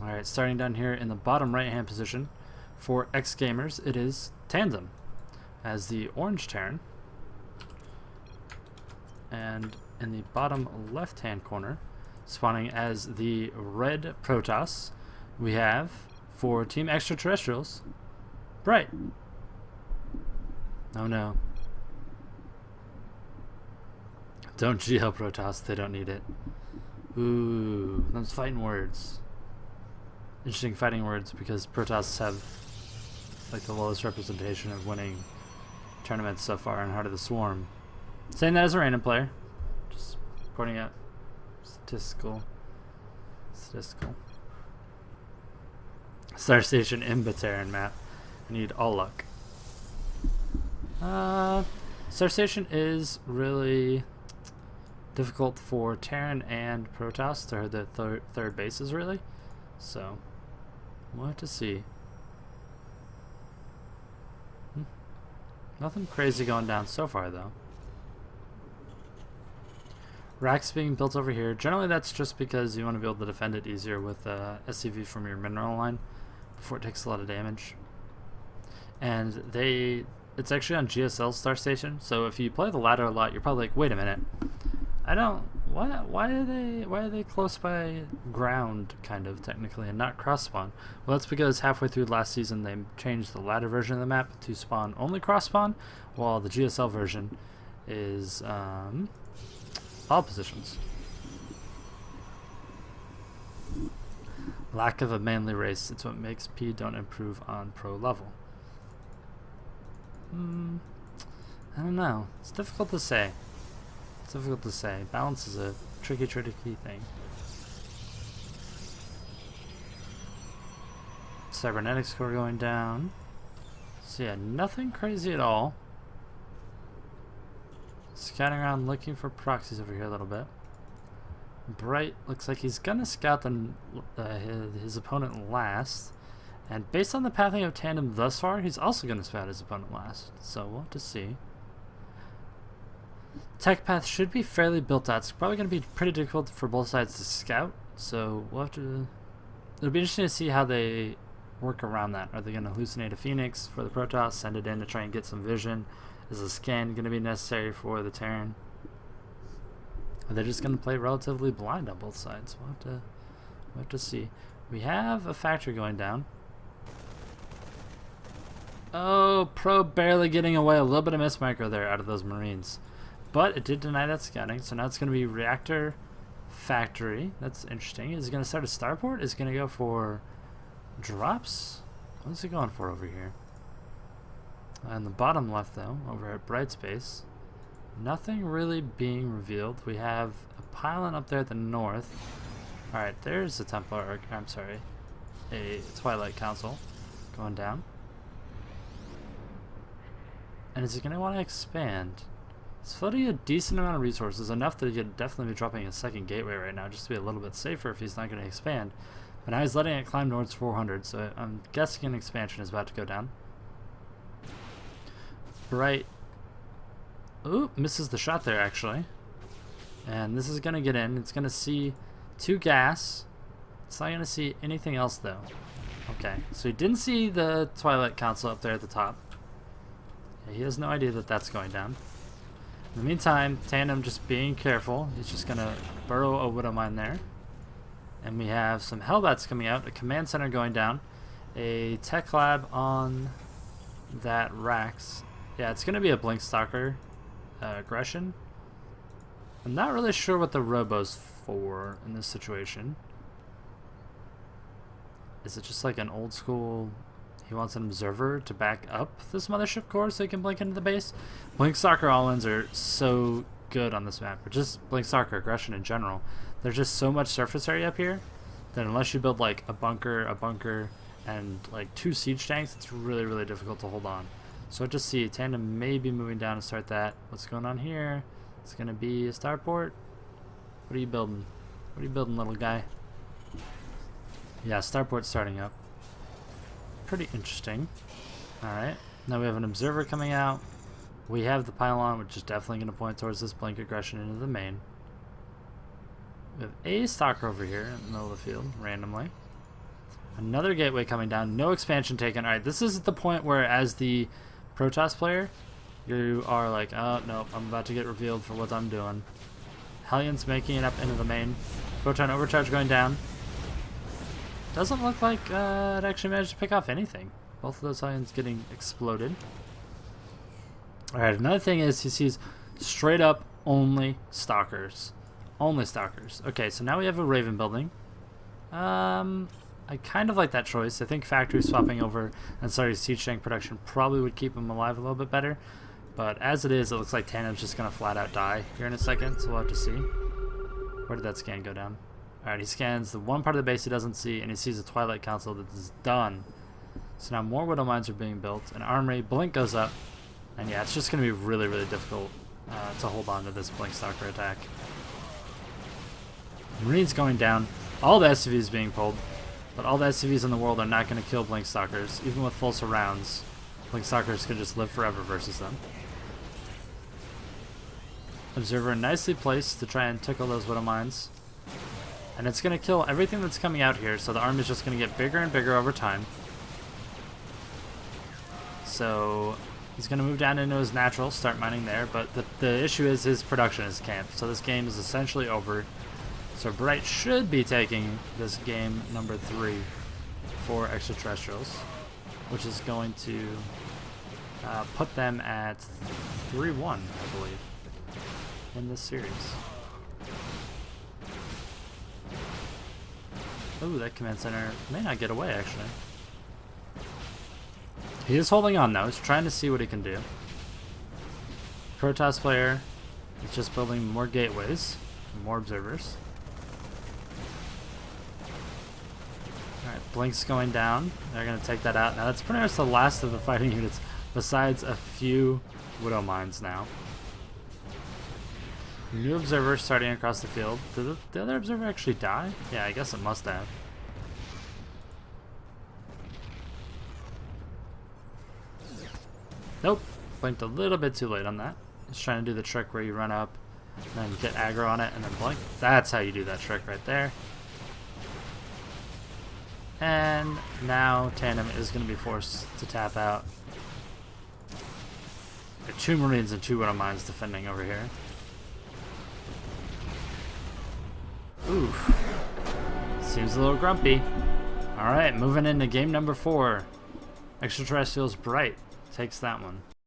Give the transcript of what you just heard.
Alright, starting down here in the bottom right hand position for xGamers, it is Tandem as the orange Terran. And in the bottom left hand corner, spawning as the red Protoss, we have for Team Xtraterrestrials, Bright. Oh no. Don't GL Protoss, they don't need it. Ooh, those fighting words. Interesting fighting words because Protoss have like the lowest representation of winning tournaments so far in Heart of the Swarm. Saying that as a random player, just pointing out statistical. Star Station in the Terran map. I need all luck. Star Station is really difficult for Terran and Protoss. They're the third bases really. So we'll have to see. Nothing crazy going down so far though. Racks being built over here. Generally that's just because you want to be able to defend it easier with SCV from your mineral line before it takes a lot of damage. And it's actually on GSL Star Station, so if you play the ladder a lot, you're probably like, wait a minute, why are they close by ground kind of technically and not cross spawn? Well, that's because halfway through last season they changed the ladder version of the map to spawn only cross spawn, while the GSL version is all positions. Lack of a manly race, it's what makes P don't improve on pro level. I don't know. It's difficult to say. Balance is a tricky thing. Cybernetics core going down. So yeah, nothing crazy at all. Scouting around looking for proxies over here a little bit. Bright looks like he's gonna scout his opponent last. And based on the pathing of Tandem thus far, he's also going to scout his opponent last. So we'll have to see. Tech path should be fairly built out. It's probably going to be pretty difficult for both sides to scout. So we'll have to... It'll be interesting to see how they work around that. Are they going to hallucinate a Phoenix for the Protoss, send it in to try and get some vision? Is a scan going to be necessary for the Terran? Are they just going to play relatively blind on both sides? We'll have to see. We have a factory going down. Oh, Pro barely getting away. A little bit of miss micro there out of those Marines. But it did deny that scouting, so now it's going to be Reactor Factory. That's interesting. Is it going to start a starport? Is it going to go for drops? What is it going for over here? On the bottom left, though, over at Brightspace, nothing really being revealed. We have a pylon up there at the north. Alright, there's a Templar, or, I'm sorry, a Twilight Council going down. And is he going to want to expand? He's floating a decent amount of resources, enough that he could definitely be dropping a second gateway right now, just to be a little bit safer if he's not going to expand. But now he's letting it climb towards 400, so I'm guessing an expansion is about to go down. Bright. Ooh, misses the shot there, actually. And this is going to get in. It's going to see 2 gas. It's not going to see anything else, though. Okay, so he didn't see the Twilight Council up there at the top. He has no idea that that's going down. In the meantime, Tandem just being careful. He's just going to burrow a Widow Mine there. And we have some Hellbats coming out, a command center going down, a tech lab on that Rax. Yeah, it's going to be a Blink Stalker aggression. I'm not really sure what the Robo's for in this situation. Is it just like an old school... He wants an observer to back up this mothership core so he can blink into the base? Blink Stalker all-ins are so good on this map, or just Blink Stalker aggression in general. There's just so much surface area up here that unless you build like a bunker, and like 2 siege tanks, it's really difficult to hold on. So just see, Tandem may be moving down to start that. What's going on here? It's going to be a starport. What are you building? What are you building, little guy? Yeah, starport's starting up. Pretty interesting. Alright, now we have an observer coming out. We have the pylon, which is definitely going to point towards this blink aggression into the main. We have a stalker over here in the middle of the field, randomly. Another gateway coming down. No expansion taken. Alright, this is the point where as the Protoss player, you are like, oh, no, I'm about to get revealed for what I'm doing. Hellions making it up into the main. Photon overcharge going down. Doesn't look like it actually managed to pick off anything. Both of those Hellions getting exploded. Alright, another thing is he sees straight up only Stalkers. Only Stalkers. Okay, so now we have a Raven building. I kind of like that choice. I think factory swapping over and starting siege tank production probably would keep him alive a little bit better. But as it is, it looks like Tandem's just going to flat out die here in a second, so we'll have to see. Where did that scan go down? Alright, he scans the one part of the base he doesn't see, and he sees a Twilight Council that is done. So now more Widow Mines are being built. An armory, Blink goes up. And yeah, it's just going to be really, really difficult to hold on to this Blink Stalker attack. Marines going down. All the SCVs being pulled. But all the SCVs in the world are not going to kill Blink Stalkers. Even with full surrounds, Blink Stalkers could just live forever versus them. Observer nicely placed to try and tickle those Widow Mines. And it's going to kill everything that's coming out here, so the army is just going to get bigger and bigger over time. So he's going to move down into his natural, start mining there, but the issue is his production is camped. So this game is essentially over. So Bright should be taking this game number 3 for Xtraterrestrials, which is going to put them at 3-1, I believe, in this series. Ooh, that command center may not get away, actually. He is holding on, though. He's trying to see what he can do. Protoss player is just building more gateways, more observers. Alright, Blink's going down. They're going to take that out. Now, that's pretty much the last of the fighting units, besides a few Widow Mines now. New observer starting across the field. Did the other observer actually die? Yeah, I guess it must have. Nope. Blinked a little bit too late on that. He's trying to do the trick where you run up and then get aggro on it and then blink. That's how you do that trick right there. And now Tandem is going to be forced to tap out. There are 2 Marines and 2 Widow Mines defending over here. Oof. Seems a little grumpy. Alright, moving into game number 4. Xtraterrestrials Bright takes that one.